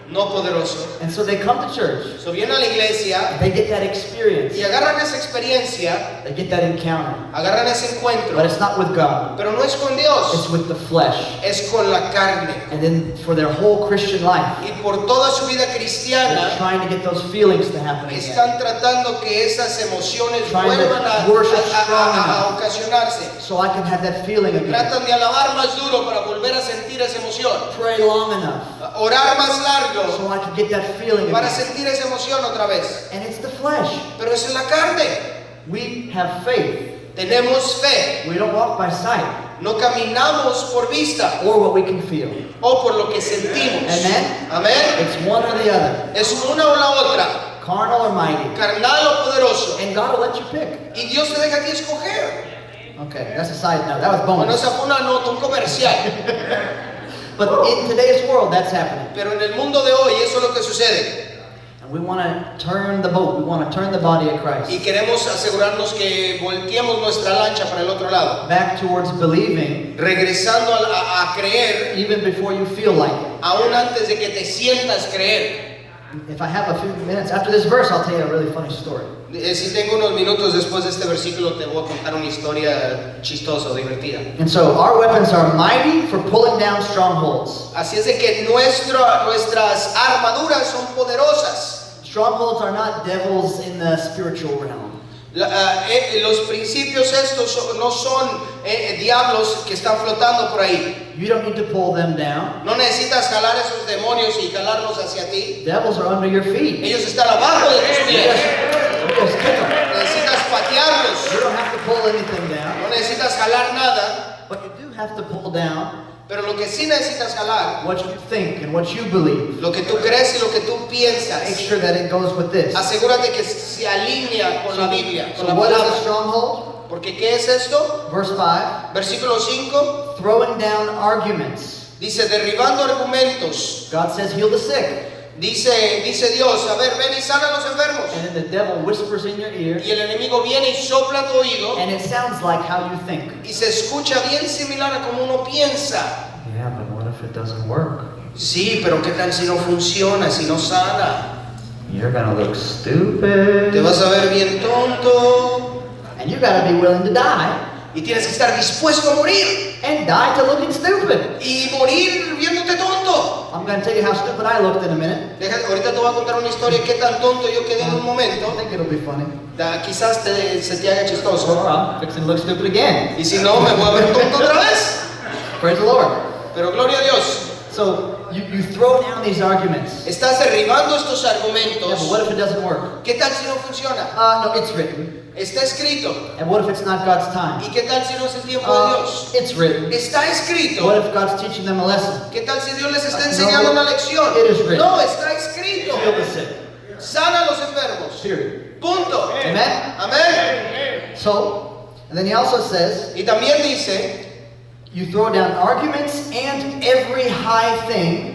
no poderoso. And so they come to church, So vienen a la iglesia they get that experience, y agarran esa experiencia, they get that encounter. agarran ese encuentro, But it's not with God, pero no es con it's Dios, with the flesh. es con la carne. And then for their whole Christian life, Y por toda su vida they're cristiana trying to get those feelings to happen again. están tratando que esas emociones Trying to vuelvan worship strong a enough. ocasionarse. So I can have that feeling again. Tratan de alabar más duro para volver a sentir esa emoción. Pray long enough Orar más largo so I can get that feeling para again. sentir esa emoción otra vez. And it's the flesh. Pero es en la carne. We have faith. Tenemos fe. We don't walk by sight No caminamos por vista or what we can feel. o por lo que sentimos. Amen. Amén. It's one or the other, Es una o la otra. carnal or mighty. Carnal o poderoso. And God will let you pick. Y Dios te deja a ti escoger. Okay, that's a side note. That was Bueno, bonus. esa fue una nota, un comercial. But in today's world, that's happening. Pero en el mundo de hoy eso es lo que sucede. And we want to turn the boat. We want to turn the body of Y Christ queremos asegurarnos que volteemos nuestra lancha para el otro lado. back towards believing Regresando a creer, even before you feel like it. aún antes de que te sientas creer. If I have a few minutes after this verse, I'll tell you a really funny story. Si tengo unos minutos después de este versículo, te voy a contar una historia chistosa o divertida. And so our weapons are mighty for pulling down strongholds. Así es de que nuestras armaduras son poderosas. Strongholds are not devils in the spiritual realm. Los principios estos no son diablos que están flotando por ahí. You don't need to pull them down. No necesitas jalar esos demonios y jalarlos hacia ti. Devils are under your feet. Ellos están abajo de tus You pies. just kick them. Necesitas patearlos. You don't have to pull anything down. No necesitas jalar nada. But you do have to pull down Pero lo que sí necesitas jalar, what you think and what you believe. lo que tú crees y lo que tú Make piensas, sure that it goes with this. asegúrate que se alinea con la Biblia, So con la what is a palabra. stronghold? Porque ¿qué es esto? Verse 5. Versículo 5 Throwing down arguments. dice, derribando argumentos. God says heal the sick. Dice Dios, a ver, ven y sana a los enfermos. And then the devil whispers in your ear. Y el enemigo viene y sopla a tu oído And it sounds like how you think. y se escucha bien similar a como uno piensa. Yeah, but what if it doesn't work? Sí, pero ¿qué tal si no funciona, si no sana? You're gonna look stupid. Te vas a ver bien tonto And you gotta be willing to die. y tienes que estar dispuesto a morir And die to looking stupid. y morir viéndote tonto. I'm gonna tell you how stupid I looked in a minute. Ahorita te voy a contar una historia de qué tan tonto yo quedé en un I momento. think it'll be funny. Quizás se te haga Or chistoso. I'm fixing to look stupid again. Y si no, me voy a ver tonto otra vez. Praise the Lord. Pero gloria a Dios. So you throw down these arguments. Estás derribando estos Yeah, but argumentos. what if it doesn't work? ¿Qué tal si no funciona? No, it's written. Está escrito. And what if it's not God's time? ¿Y qué tal si no es el tiempo de Dios? It's written. Está escrito. What if God's teaching them a lesson? ¿Qué tal si Dios les está enseñando una lección? It is written. No, está escrito. Heal the sick. Sana a los enfermos. Period. Punto. Amen? Amén. So, and then he also says, Y también dice, you throw down arguments and every high thing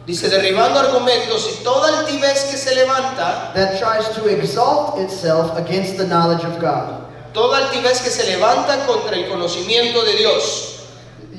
derribando argumentos y toda altivez que se levanta, that tries to exalt itself against the knowledge of God. toda altivez que se levanta contra el conocimiento de Dios.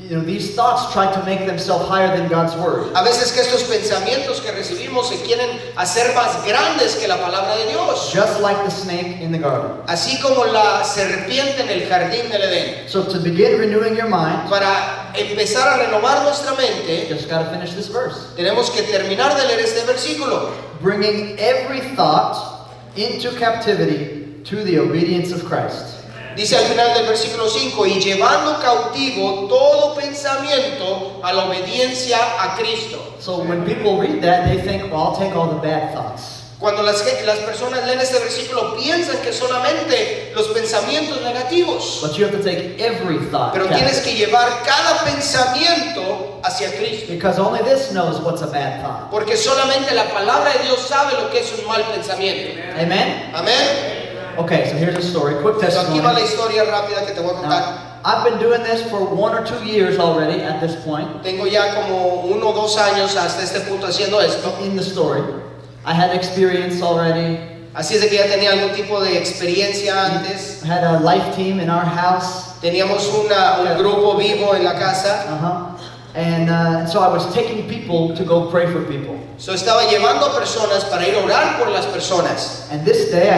You know, these thoughts try to make themselves higher than God's word. A veces que estos pensamientos que recibimos se quieren hacer más grandes que la palabra de Dios. Just like the snake in the garden. Así como la serpiente en el jardín del Edén. So to begin renewing your mind, Para empezar a renovar nuestra you mente, just got to finish this verse. tenemos que terminar de leer este versículo. Bringing every thought into captivity to the obedience of Christ. Dice al final del versículo 5, y llevando cautivo todo pensamiento a la obediencia a Cristo. So when people read that, they think, well, I'll take all the bad thoughts. Cuando las personas leen este versículo piensan que solamente los pensamientos negativos, But you have to take every thought pero tienes captive. que llevar cada pensamiento hacia Cristo. Because only this knows what's a bad thought. Porque solamente la palabra de Dios sabe lo que es un mal pensamiento. Amen? Amén. Okay, so here's a story. Quick Entonces, aquí va la testimony. historia rápida que te voy a contar. Now, I've been doing this for 1 or 2 years already at this point Tengo ya como 1 o 2 años hasta este punto haciendo esto. in the story. I had experience already. Así es de que ya tenía algún tipo de experiencia antes. I had a life team in our house. Teníamos un grupo vivo en la casa. And so I was taking people to go pray for people. So estaba llevando personas para ir a orar por las personas. And this day I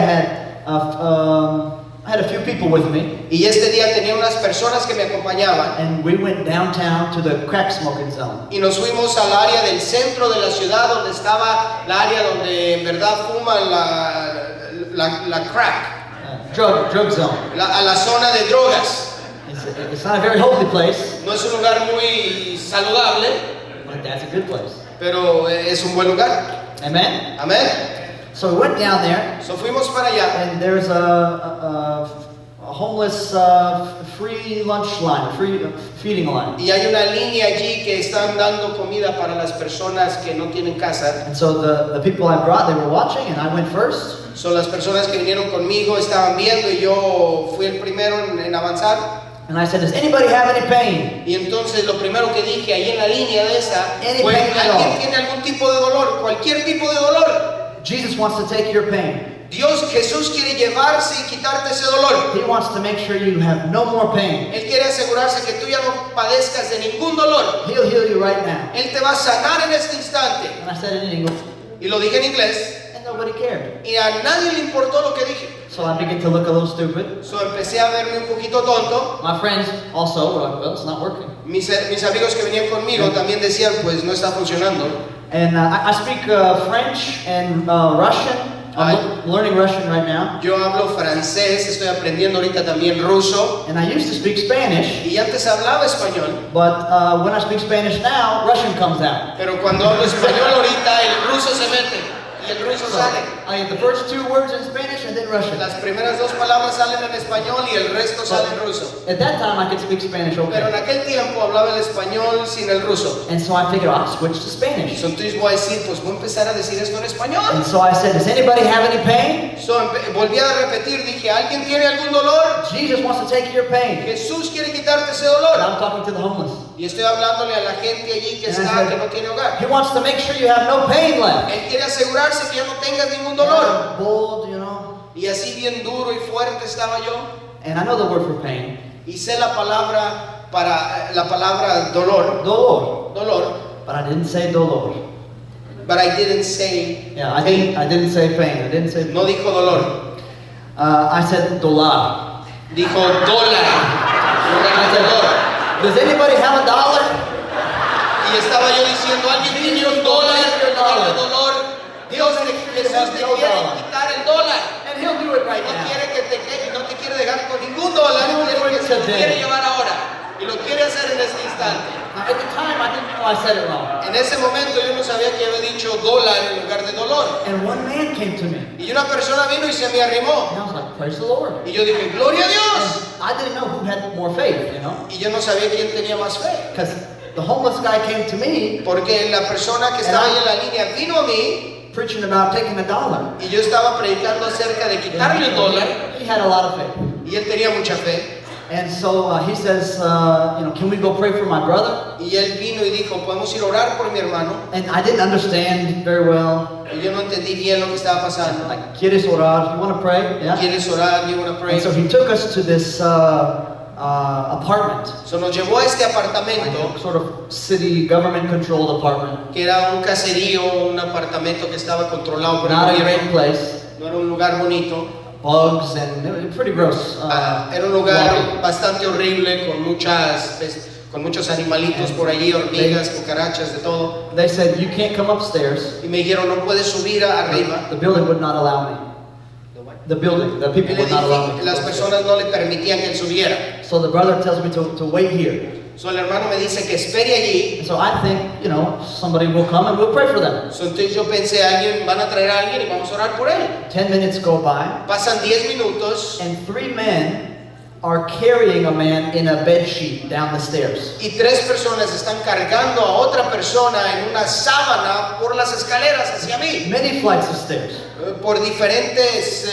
had a few people with me, Y este día tenía unas personas que me acompañaban. and we went downtown to the crack smoking zone. Y nos fuimos al área del centro de la ciudad donde estaba la área donde en verdad fuman la crack, Drug zone. a la zona de drogas. It's not a very holy place, No es un lugar muy saludable, but that's a good place. pero es un buen lugar. Amen? Amén. So we went down there, So fuimos para allá and there's a homeless free lunch line, free feeding line. y hay una línea allí que están dando comida para las personas que no tienen casa. And so the people I brought, they were watching, and I went first. Son las personas que vinieron conmigo, estaban viendo y yo fui el primero en avanzar. And I said, does anybody have any pain? Y entonces lo primero que dije ahí en la línea de esa fue, Any pain at all? ¿alguien tiene algún tipo de dolor? Cualquier tipo de dolor. Jesus wants to take your pain. Jesús quiere llevarse y quitarte ese dolor. He wants to make sure you have no more pain. Él quiere asegurarse que tú ya no padezcas de ningún dolor. He'll heal you right now. Él te va a sanar en este instante. And I said it in English, Y lo dije en inglés and nobody cared. y a nadie le importó lo que dije. So I began to look a little stupid. So empecé a verme un poquito tonto. My friends also were like, well, it's not working. Mis amigos que venían conmigo también decían, pues no está funcionando. And I speak French and Russian. I'm learning Russian right now. Yo hablo francés, estoy aprendiendo ahorita también ruso. And I used to speak Spanish, Y antes hablaba español, but when I speak Spanish now, Russian comes out. pero cuando hablo español ahorita el ruso se mete y el ruso So sale. I get the first two words in Spanish and then Russian. Las primeras dos palabras salen en español y el resto sale en ruso. At that time, I could speak Spanish Pero en okay. aquel tiempo hablaba el español sin el ruso. And so I figured I'll switch to Spanish. Entonces voy a decir, pues voy a empezar a decir esto en español. And so I said, does anybody have any pain? Volví a repetir, dije, ¿alguien tiene algún dolor? Jesus wants to take your pain. Jesús quiere quitarte ese And dolor. I'm talking to the homeless. Y estoy hablándole a la gente allí que está, que no tiene hogar. He wants to make sure you have no pain left. Él quiere asegurarse que ya no tengas ningún dolor. And I'm bold, you know. Y así bien duro y fuerte estaba yo. And I know the word for pain. Y sé la palabra para la palabra dolor, Dolor. But I didn't say dolor. but I didn't say. Yeah, I didn't say pain. I didn't say. No dijo dolor, I said dollar. dijo dólar. I No said, dolor. does anybody have a dollar? Y estaba yo diciendo, alguien tiene un dólar, el dolor. Dios, Jesús te quiere quitar el dólar. And he'll do it right No now. quiere que te quede, no te quiere dejar con ningún dólar, quiere que se lo quiere llevar ahora. Y lo quiere hacer en este instante. Now, at the time, I didn't know I said it wrong. En ese momento yo no sabía que había dicho dólar en lugar de dolor. And one man came to me. Y una persona vino y se me arrimó. And I was like, praise the Lord. Y yo dije, gloria a Dios. And I didn't know who had more faith, you know. Y yo no sabía quién tenía más fe. Because the homeless guy came to me Porque la persona que estaba ahí en la línea vino a mí preaching about taking a dollar. y yo estaba predicando acerca de quitarle el dólar. He had a lot of faith. Y él tenía mucha fe. And so he says, can we go pray for my brother? Y él vino y dijo, podemos ir a orar por mi hermano. And I didn't understand very well. Y yo no entendí bien lo que estaba pasando. Like, ¿quieres orar? You want to pray? Yeah. ¿Quieres orar? You wanna pray? And so he took us to this apartment, So nos llevó a este like apartamento a sort of city government-controlled apartment. que era un caserío, un apartamento que estaba controlado por el Not a gobierno. great place. No era un lugar bonito. Bugs and it was pretty gross. Era un lugar bastante horrible con muchos animalitos por allí, hormigas, cucarachas, de todo. They said, you can't come upstairs. Y me dijeron, no puedes subir arriba. The building would not allow me. The building, the people would not allow me. Las personas no le permitían que él subiera. So the brother tells me to wait here. So el hermano me dice que espere allí. And so I think, somebody will come and we'll pray for them. So entonces yo pensé, van a traer a alguien y vamos a orar por él. 10 minutes go by, Pasan 10 minutos and 3 men are carrying a man in a bed sheet down the stairs. y 3 personas están cargando a otra persona en una sábana por las escaleras hacia mí. Many flights of stairs. Por diferentes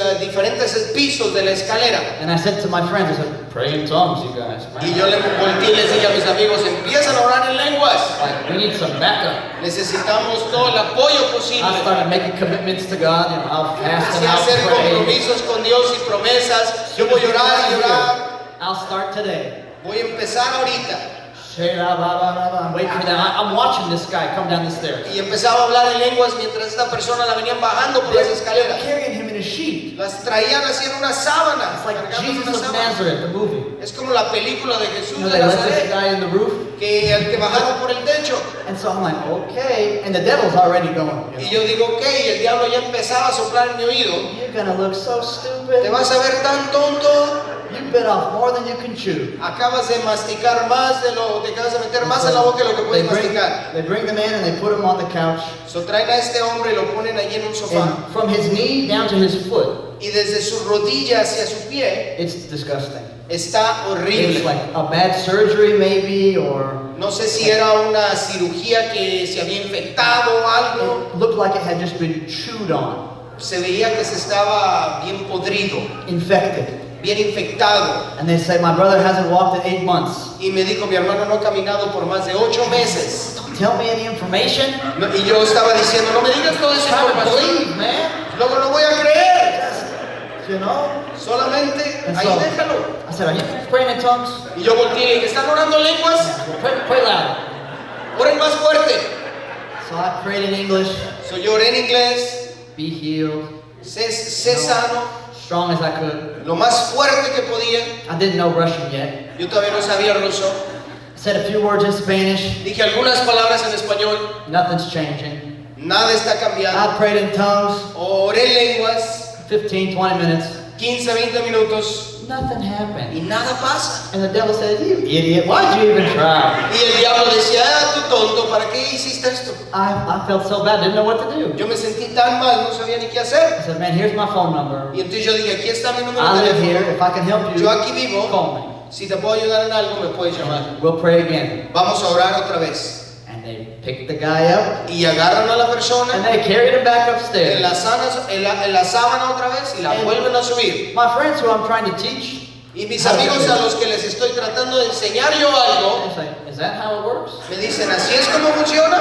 pisos de la escalera. And I said to my friends, I said, pray in tongues, you guys. Y yo le volteé y les dije a mis amigos, empiezan a orar en lenguas. Like, we need some backup. Necesitamos todo el apoyo posible. I started making commitments to God, I'll fast and Hacia hacer I'll pray. compromisos con Dios y promesas. Yo voy a orar y orar. I'll start today. Voy a empezar ahorita. As I'm waiting for them. I'm watching this guy come down the stairs. Y empezaba a hablar en lenguas mientras esta persona la venían bajando por las They're escaleras. carrying him in a sheet. Las traían así en una sábana. It's like cargando en Jesus una of sábana. Nazareth, the movie. Es como la película de Jesús You know, de they let this Nazaret, guy in the roof. que el que bajaba por el techo. And so I'm like, okay. And the devil's already going. Y yo digo, ok, y el diablo ya empezaba a soplar en mi oído. You're going to look so Te stupid. vas a ver tan tonto. You bit off more than you can chew. Acabas de masticar más de lo, te acabas de meter más en la boca de lo que puedes masticar. they bring the man and they put him on the couch. So traen a este hombre y lo ponen allí en un sofá. And from his knee down to his foot, Y desde su rodilla hacia su pie it's disgusting. está It's horrible. like a bad surgery maybe, or No sé si era una cirugía que se había infectado o algo. it looked like it had just been chewed on, Se veía que se estaba bien podrido, infected. bien infectado. And they say, my brother hasn't walked in 8 months. Y me dijo, mi hermano no ha caminado por más de 8 meses. Don't tell me any information. No, y yo estaba diciendo, no me digas toda I'm esa trying to información. believe, man. Luego no voy a creer. Just, you know? Solamente And ahí so, déjalo. I said, are you praying in tongues? Y yo volteé y le dije, ¿están orando en lenguas? Pray loud. Oren más fuerte. So I prayed in English. So yo oré en inglés, Be healed. sé sano, Strong as I could. lo más fuerte que podía. I didn't know Russian yet. Yo todavía no sabía ruso. I said a few words in Spanish. Dije algunas palabras en español. Nothing's changing. Nada está cambiando. I prayed in tongues. Oré en lenguas, 15, 20 minutes. 15, 20 minutos Nothing happened. y nada pasa. And the devil says, you idiot, why'd you even try? Y el diablo decía, ah, tú tonto, ¿para qué hiciste esto? I felt so bad, didn't know what to do. Yo me sentí tan mal, no sabía ni qué hacer. I said, man, here's my phone number. Y entonces yo dije, aquí está mi número I de live here. teléfono. If I can help you, Yo aquí vivo. call me. Si te puedo ayudar en algo, me puedes llamar. We'll pray again. Vamos a orar otra vez. And they picked the guy up Y agarran a la and persona they carried him back en upstairs. la sábana otra vez y la vuelven a subir. My friends who I'm trying to teach, Y mis amigos a los que les estoy tratando de enseñar yo algo, it's like, is that how it works? me dicen, ¿así es como funciona?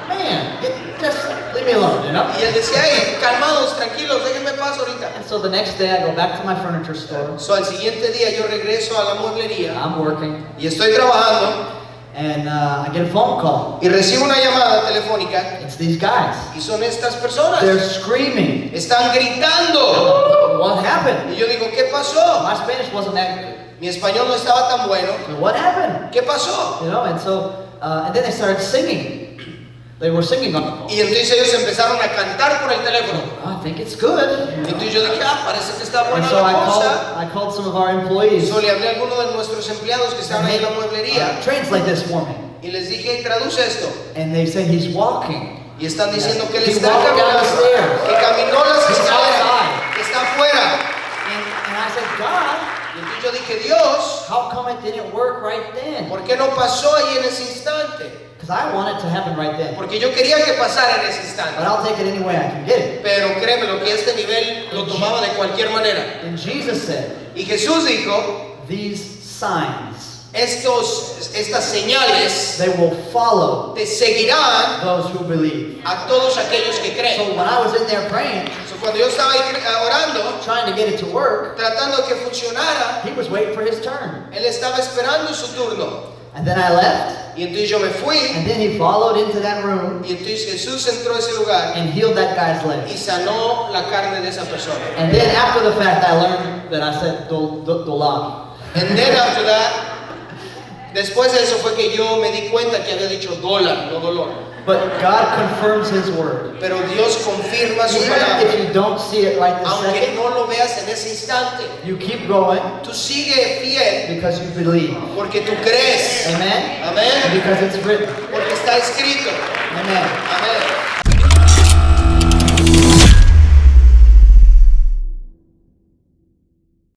Man, just leave me alone, you know? Y él decía, hey, calmados, tranquilos, déjenme paso ahorita. And so the next day I go back to my furniture store. So, al siguiente día yo regreso a la mueblería I'm working. y estoy trabajando And I get a phone call. y recibo una llamada telefónica It's these guys. y son estas personas. They're screaming. Están gritando. What happened? Y yo digo, ¿qué pasó? My Spanish wasn't that good. Mi español no estaba tan bueno. So what happened? ¿Qué pasó? You know, and so, and then they started singing. They were singing on the phone. Y entonces ellos empezaron a cantar por el teléfono. I think it's good. Y entonces yo dije, ah, parece que está And buena so la cosa. I called some of our employees. So le hablé a alguno de nuestros empleados que estaban ahí en la mueblería Translate this for me. y les dije, traduce esto. And they say he's walking. Y están diciendo que él He está walked down caminando, the stairs. que caminó las He's escaleras, outside. que está afuera. And I said, God, Y entonces yo dije, Dios, how come it didn't work right then? ¿por qué no pasó ahí en ese instante? Because I want it to happen right then. Porque yo quería que pasara en ese But instante. I'll take it any way I can get it. Pero créeme, lo que a este nivel lo tomaba de cualquier manera. And Jesus said, Y Jesús dijo, these signs, estas señales they will follow te seguirán those who believe. a todos aquellos que So creen. when I was in there praying, So, cuando yo estaba ahí orando, trying to get it to work, tratando de que funcionara, he was waiting for his turn. él estaba esperando su turno. And then I left, Y entonces yo me fui, and then he followed into that room y entonces Jesús entró a ese lugar and healed that guy's y leg. sanó la carne de esa persona. And then after the fact, I learned that I said dolag. And then after that, después de eso fue que yo me di cuenta que había dicho dólar, no dolor. But God confirms his word. Pero Dios confirma su Even palabra. if you don't see it right this Aunque second, no lo veas en ese instante, you keep going tú sigue fiel because you believe. porque tú crees. Amen? Amén. Because it's written. Porque está escrito. Amen. Amén.